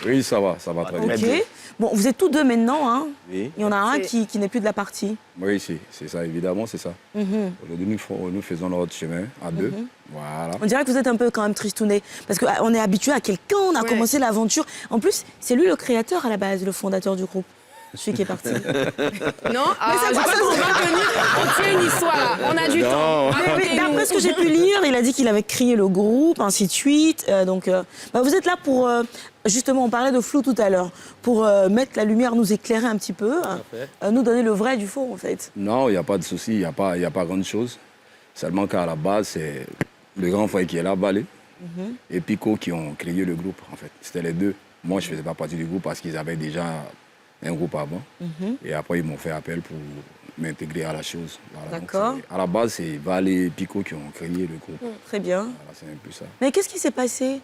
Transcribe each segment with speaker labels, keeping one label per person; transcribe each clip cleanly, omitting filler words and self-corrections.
Speaker 1: Oui, ça va très bien.
Speaker 2: Ok. Bon, vous êtes tous deux maintenant, hein.
Speaker 1: Oui,
Speaker 2: Il y en a un qui n'est plus de la partie.
Speaker 1: oui c'est ça, évidemment, c'est ça. Aujourd'hui, nous faisons notre chemin à deux. Voilà.
Speaker 2: On dirait que vous êtes un peu quand même tristouné. Parce qu'on est habitué à quelqu'un, on a commencé l'aventure. En plus, c'est lui le créateur à la base, le fondateur du groupe. Celui qui est parti.
Speaker 3: Non,
Speaker 2: c'est
Speaker 3: je
Speaker 2: quoi
Speaker 3: crois
Speaker 2: ça,
Speaker 3: qu'on va tenir. On tient une histoire là. On a du temps.
Speaker 2: Mais d'après ce que j'ai pu lire, il a dit qu'il avait créé le groupe, ainsi de suite. Vous êtes là pour, justement, on parlait de flou tout à l'heure, pour mettre la lumière, nous éclairer un petit peu, nous donner le vrai du faux, en fait.
Speaker 1: Non, il n'y a pas de souci, il n'y a pas grande chose. Seulement qu'à la base, c'est le grand frère qui est là, Balé, et Pico qui ont créé le groupe, en fait. C'était les deux. Moi, je ne faisais pas partie du groupe parce qu'ils avaient déjà un groupe avant. Et après, ils m'ont fait appel pour m'intégrer à la chose. Voilà.
Speaker 2: D'accord.
Speaker 1: À la base, c'est Val et Pico qui ont créé le groupe.
Speaker 2: Très bien.
Speaker 1: Voilà, c'est un peu ça.
Speaker 2: Mais qu'est-ce qui s'est passé?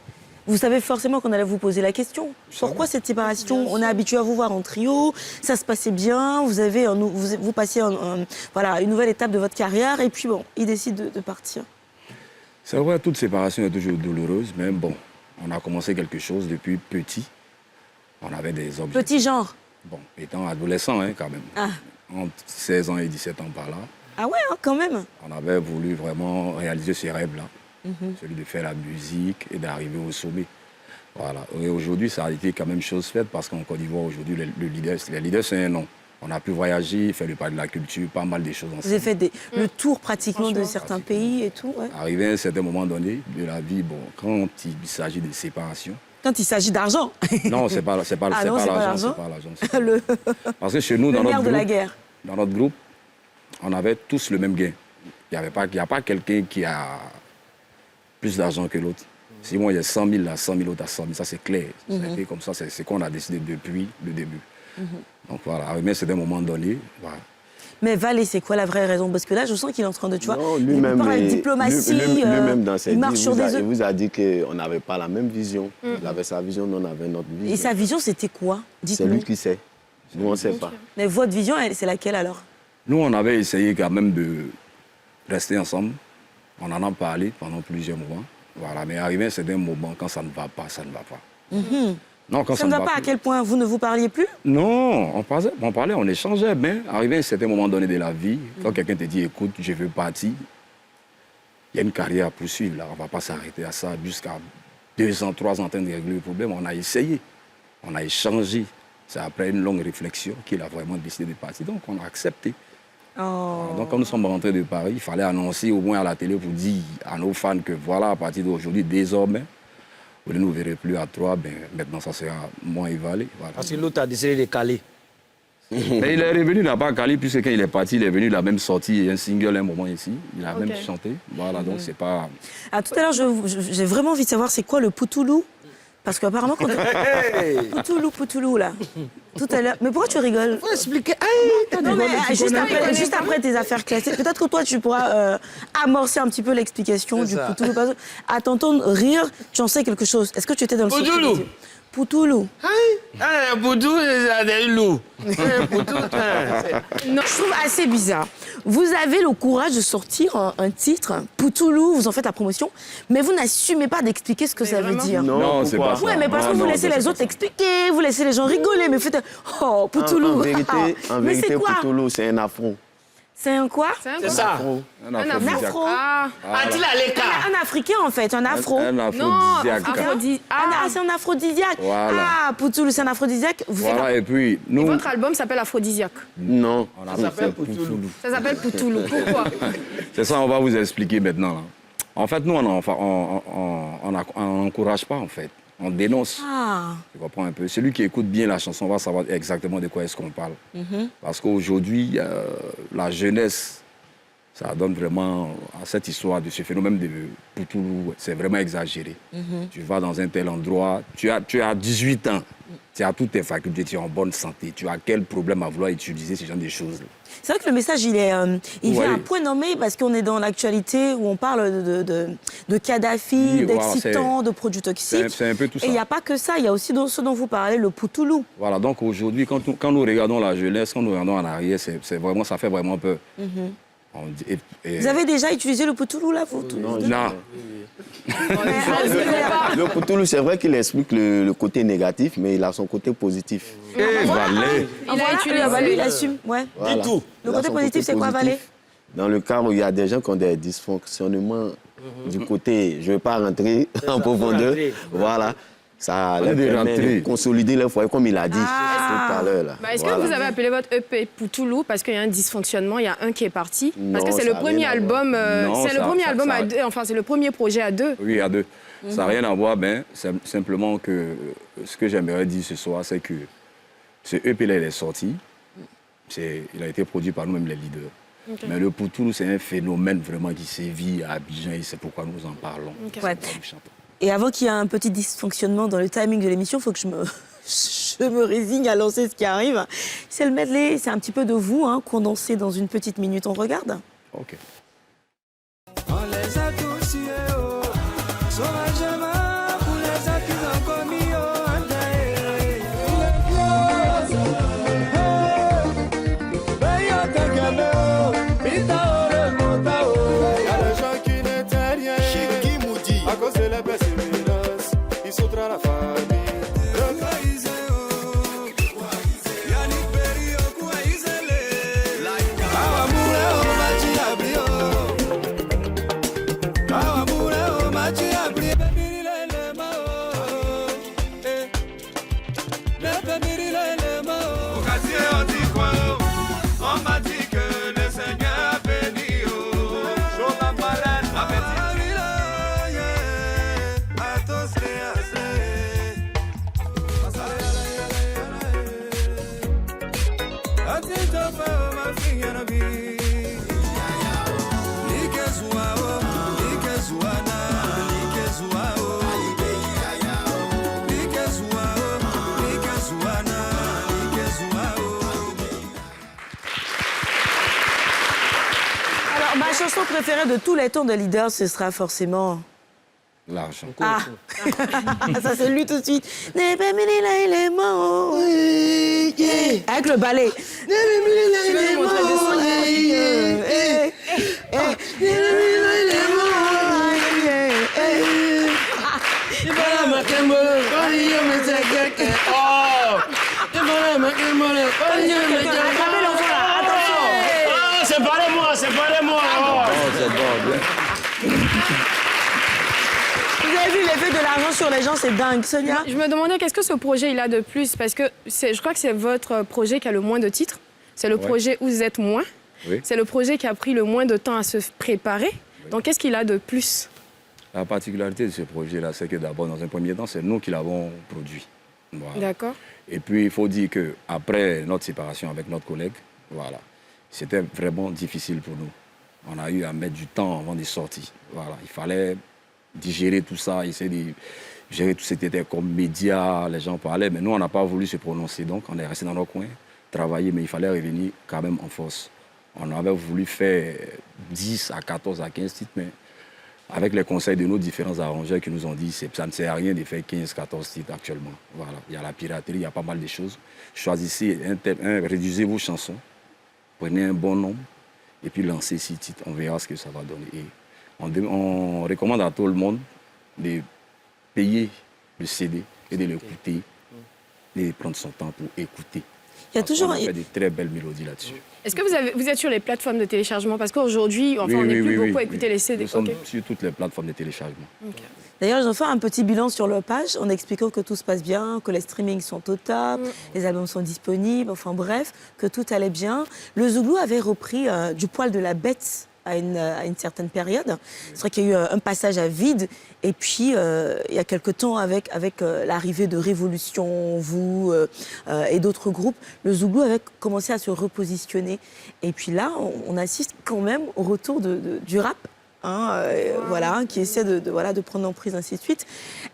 Speaker 2: Vous savez forcément qu'on allait vous poser la question. Pourquoi cette séparation? On est habitué à vous voir en trio, ça se passait bien, vous passiez une nouvelle étape de votre carrière, et puis bon, il décide de partir.
Speaker 1: C'est vrai, toute séparation est toujours douloureuse, mais bon, on a commencé quelque chose depuis petit. On avait des objectifs.
Speaker 2: Petit genre?
Speaker 1: Bon, étant adolescent, hein, quand même.
Speaker 2: Ah.
Speaker 1: Entre 16 ans et 17 ans par là.
Speaker 2: Ah ouais, hein, quand même.
Speaker 1: On avait voulu vraiment réaliser ce rêve-là. Celui de faire la musique et d'arriver au sommet. Voilà. Et aujourd'hui, ça a été quand même chose faite parce qu'en Côte d'Ivoire, aujourd'hui, les leaders, c'est un nom. On a pu voyager, faire le pas de la culture, pas mal de choses ensemble.
Speaker 2: Vous avez fait le tour pratiquement de certains pays et tout. Ouais.
Speaker 1: Arrivé à un certain moment donné de la vie, bon, quand il s'agit de séparation.
Speaker 2: Quand il s'agit d'argent.
Speaker 1: Non, c'est pas l'argent. Parce que chez nous, dans notre groupe, on avait tous le même gain. Il n'y a pas quelqu'un qui a plus d'argent que l'autre. Si moi, il y a 100 000, là, 100 000 autres à 100 000, ça c'est clair. C'est comme ça, c'est ce qu'on a décidé depuis le début. Donc voilà, arrivé à un moment donné, voilà.
Speaker 2: Mais Valé, c'est quoi la vraie raison? Parce que là, je sens qu'il est en train de, tu vois,
Speaker 4: lui-même,
Speaker 2: il parle de diplomatie,
Speaker 4: lui-même dans ses
Speaker 2: il marche sur des œufs.
Speaker 4: Il vous a dit qu'on n'avait pas la même vision. Il avait sa vision, nous on avait notre vision.
Speaker 2: Et sa vision, c'était quoi?
Speaker 4: C'est
Speaker 2: Dites-nous.
Speaker 4: lui qui sait. Nous, on ne sait pas.
Speaker 2: Mais votre vision, c'est laquelle alors?
Speaker 1: Nous, on avait essayé quand même de rester ensemble. On en a parlé pendant plusieurs mois. Voilà, mais arrivé à un certain moment, quand ça ne va pas, ça ne va pas. Non, quand
Speaker 2: ça ne va pas, à quel point vous ne vous parliez plus?
Speaker 1: Non, on parlait, on échangeait, mais arrivé à un certain moment donné de la vie, quand quelqu'un te dit, écoute, je veux partir, il y a une carrière à poursuivre, là, on ne va pas s'arrêter à ça jusqu'à 2 ans, 3 ans, en train de régler le problème. On a essayé, on a échangé. C'est après une longue réflexion qu'il a vraiment décidé de partir, donc on a accepté.
Speaker 2: Oh.
Speaker 1: Donc quand nous sommes rentrés de Paris, il fallait annoncer au moins à la télé pour dire à nos fans que voilà, à partir d'aujourd'hui, désormais, vous ne nous verrez plus à 3, ben, maintenant ça sera moins évalé. Voilà.
Speaker 5: Parce que l'autre a décidé de caler.
Speaker 1: Mais il est revenu, il n'a pas calé, puisque quand il est parti, il est venu, il a même sorti un single un moment ici, il a même chanté. Voilà, donc c'est pas...
Speaker 2: Ah, tout à l'heure, j'ai vraiment envie de savoir c'est quoi le poutoulou? Parce qu'apparemment, quand Poutoulou, là. Tout à l'heure. Mais pourquoi tu rigoles?
Speaker 5: Faut expliquer.
Speaker 2: Non, mais juste après tes affaires classées, peut-être que toi, tu pourras amorcer un petit peu l'explication du Poutoulou. Parce que, à t'entendre rire, tu en sais quelque chose. Est-ce que tu étais dans le
Speaker 5: Poutoulou.
Speaker 2: Poutoulou.
Speaker 5: Poutoulou, c'est des loups.
Speaker 2: Non, je trouve assez bizarre. Vous avez le courage de sortir un titre, Poutoulou, vous en faites la promotion, mais vous n'assumez pas d'expliquer ce que ça veut dire.
Speaker 1: Non, c'est pas ça.
Speaker 2: Ouais, mais parce que vous laissez les autres expliquer, vous laissez les gens rigoler, mais faites... Oh, Poutoulou.
Speaker 4: En vérité, Poutoulou, c'est un afro.
Speaker 2: C'est un quoi?
Speaker 5: C'est ça.
Speaker 1: Un afro.
Speaker 5: A-t-il à l'écart?
Speaker 2: Un Africain, en fait, un afro.
Speaker 1: Un aphrodisiaque.
Speaker 2: C'est un aphrodisiaque.
Speaker 1: Voilà.
Speaker 2: Ah, Poutoulou, c'est un aphrodisiaque.
Speaker 1: Voilà, et puis nous...
Speaker 3: Votre album s'appelle Aphrodisiaque.
Speaker 4: Non,
Speaker 1: Ça s'appelle Poutoulou.
Speaker 3: Ça s'appelle Poutoulou. Pourquoi?
Speaker 1: C'est ça, on va vous expliquer maintenant. Là. En fait, nous, on n'encourage pas, en fait. On dénonce.
Speaker 2: Ah.
Speaker 1: Tu comprends un peu? Celui qui écoute bien la chanson va savoir exactement de quoi est-ce qu'on parle. Parce qu'aujourd'hui, la jeunesse, ça donne vraiment à cette histoire de ce phénomène de Poutoulou, c'est vraiment exagéré. Tu vas dans un tel endroit, tu as 18 ans, tu as toutes tes facultés, tu es en bonne santé. Tu as quel problème à vouloir utiliser ce genre de choses?
Speaker 2: C'est vrai que le message, il vient à point nommé parce qu'on est dans l'actualité où on parle de Kadhafi, d'excitants, de produits toxiques.
Speaker 1: C'est un peu tout ça.
Speaker 2: Et il n'y a pas que ça, il y a aussi ce dont vous parlez, le Poutoulou.
Speaker 1: Voilà, donc aujourd'hui, quand nous regardons la jeunesse, quand nous regardons en arrière, ça fait vraiment peur.
Speaker 2: Vous avez déjà utilisé le Poutoulou, là, vous?
Speaker 1: Non.
Speaker 4: Le Poutoulou, c'est vrai qu'il explique le côté négatif, mais il a son côté positif.
Speaker 1: Eh, Valais.
Speaker 3: Il a utilisé.
Speaker 2: Lui, il assume. Ouais.
Speaker 4: Voilà.
Speaker 5: tout.
Speaker 2: Le
Speaker 4: Il a
Speaker 2: côté
Speaker 4: son
Speaker 2: positif, c'est quoi,
Speaker 4: positif.
Speaker 2: Valais?
Speaker 4: Dans le cas où il y a des gens qui ont des dysfonctionnements du côté, je ne vais pas rentrer en profondeur,
Speaker 5: rentrer.
Speaker 4: voilà, ça
Speaker 1: On est
Speaker 4: leur
Speaker 1: des
Speaker 4: permet
Speaker 1: rentrées.
Speaker 4: de consolider leur foyer, comme il a dit tout à l'heure. là.
Speaker 3: Est-ce
Speaker 4: Voilà.
Speaker 3: que vous avez appelé votre EP Poutoulou parce qu'il y a un dysfonctionnement, il y a un qui est parti? Parce que
Speaker 4: Non,
Speaker 3: c'est
Speaker 4: ça
Speaker 3: le
Speaker 4: a
Speaker 3: premier
Speaker 4: rien à voir.
Speaker 3: album,
Speaker 1: Non,
Speaker 3: c'est le
Speaker 1: ça-
Speaker 3: premier
Speaker 1: ça-
Speaker 3: album
Speaker 1: ça-
Speaker 3: à deux, enfin c'est le premier projet à deux.
Speaker 1: Oui, à deux. Ça n'a rien à voir, mais simplement que ce que j'aimerais dire ce soir, c'est que ce EP-là, il est sorti. Il a été produit par nous-mêmes, les leaders. Mais le Poutoulou, c'est un phénomène vraiment qui sévit à Abidjan et c'est pourquoi nous en parlons.
Speaker 2: Ouais.
Speaker 1: C'est pourquoi nous chantons.
Speaker 2: Et avant qu'il y ait un petit dysfonctionnement dans le timing de l'émission, il faut que je me résigne à lancer ce qui arrive. C'est le medley, c'est un petit peu de vous, hein, condensé dans une petite minute. On regarde?
Speaker 1: OK.
Speaker 6: On les a tous tués, oh, sauvagement, pour les actes qu'ils ont commis, oh, il y a des gens qui n'étaient rien, à cause de la persévérance, ils sont dans la famille.
Speaker 2: Alors, ma chanson préférée de tous les temps de leader, ce sera forcément...
Speaker 1: L'argent.
Speaker 2: Ah, ça c'est lui tout de suite. N'est pas mis là, il est mort. Oui, yeah. Avec le ballet. N'est pas mis là, il est mort.
Speaker 5: Séparez-moi.
Speaker 1: Oh, c'est bon, bien.
Speaker 2: Vous avez vu l'effet de l'argent sur les gens, c'est dingue, Sonia.
Speaker 3: Je me demandais qu'est-ce que ce projet il a de plus parce que je crois que c'est votre projet qui a le moins de titres. C'est le projet où vous êtes moins.
Speaker 1: Oui.
Speaker 3: C'est le projet qui a pris le moins de temps à se préparer. Donc qu'est-ce qu'il a de plus?
Speaker 1: La particularité de ce projet-là, c'est que d'abord, dans un premier temps, c'est nous qui l'avons produit. Voilà.
Speaker 3: D'accord.
Speaker 1: Et puis, il faut dire qu'après notre séparation avec notre collègue, voilà, c'était vraiment difficile pour nous. On a eu à mettre du temps avant de sortir. Voilà, il fallait digérer tout ça, essayer de gérer tout ce qui était comme médias, les gens parlaient, mais nous, on n'a pas voulu se prononcer. Donc, on est resté dans nos coins, travailler, mais il fallait revenir quand même en force. On avait voulu faire 10 à 14 à 15 titres, mais avec les conseils de nos différents arrangeurs qui nous ont dit que ça ne sert à rien de faire 15-14 titres actuellement. Voilà. Il y a la piraterie, il y a pas mal de choses. Choisissez réduisez vos chansons, prenez un bon nombre et puis lancez 6 titres. On verra ce que ça va donner. Et on recommande à tout le monde de payer le CD et de l'écouter, et de prendre son temps pour écouter.
Speaker 2: Il y a toujours...
Speaker 1: On a fait de très belles mélodies là-dessus.
Speaker 3: Est-ce que vous êtes sur les plateformes de téléchargement? Parce qu'aujourd'hui, enfin, on n'est plus beaucoup à écouter les CD.
Speaker 1: Nous sommes
Speaker 3: Ok.
Speaker 1: sur toutes les plateformes de téléchargement.
Speaker 2: D'ailleurs, ils ont fait un petit bilan sur leur page en expliquant que tout se passe bien, que les streamings sont au top, les albums sont disponibles, enfin bref, que tout allait bien. Le Zouglou avait repris du poil de la bête à une certaine période. C'est vrai qu'il y a eu un passage à vide. Et puis, il y a quelque temps, avec l'arrivée de Révolution, vous et d'autres groupes, le Zouglou avait commencé à se repositionner. Et puis là, on assiste quand même au retour du rap. Voilà, qui essaie de prendre l'emprise, ainsi de suite.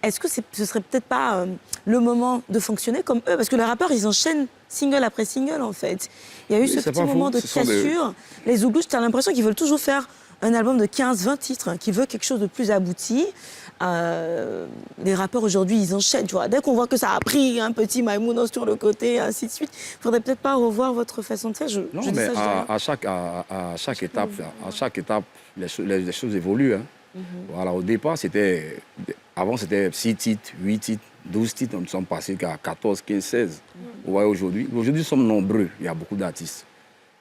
Speaker 2: Est-ce que ce serait peut-être pas le moment de fonctionner comme eux? Parce que les rappeurs, ils enchaînent single après single, en fait. Il y a eu
Speaker 1: Oui,
Speaker 2: ce
Speaker 1: c'est
Speaker 2: petit
Speaker 1: pas
Speaker 2: moment
Speaker 1: faux.
Speaker 2: de
Speaker 1: Ce sont des-
Speaker 2: cassure. Les Zouglous, j'ai l'impression qu'ils veulent toujours faire un album de 15-20 titres, qui veut quelque chose de plus abouti. Les rappeurs, aujourd'hui, ils enchaînent. Tu vois. Dès qu'on voit que ça a pris un petit Maïmouna sur le côté, ainsi de suite, il faudrait peut-être pas revoir votre façon de faire.
Speaker 1: Non,
Speaker 2: je dis
Speaker 1: mais
Speaker 2: ça, je dis rien.
Speaker 1: à chaque étape, les choses évoluent. Hein. Voilà, au départ, avant, c'était 6 titres, 8 titres, 12 titres. Nous sommes passés qu'à 14, 15, 16. Vous voyez, aujourd'hui, nous sommes nombreux. Il y a beaucoup d'artistes.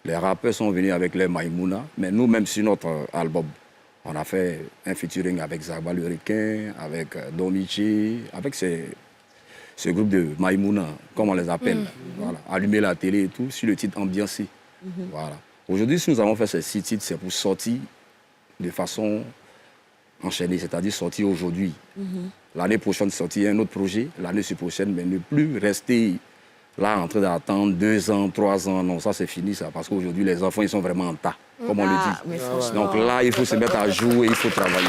Speaker 1: Les rappeurs sont venus avec les Maïmouna. Mais nous, même sur notre album, on a fait un featuring avec Zagba le Requin, avec Domichi, avec ce groupe de Maïmouna, comme on les appelle. Voilà. Allumer la télé et tout, sur le titre Ambiancé. Voilà. Aujourd'hui, si nous avons fait ces 6 titres, c'est pour sortir de façon enchaînée, c'est-à-dire sortir aujourd'hui. L'année prochaine, sortir un autre projet, l'année prochaine, mais ne plus rester là en train d'attendre 2 ans, 3 ans. Non, ça c'est fini, ça, parce qu'aujourd'hui, les enfants, ils sont vraiment en tas, comme on le dit.
Speaker 2: Mais
Speaker 1: Donc là, il faut se mettre à jour et il faut travailler.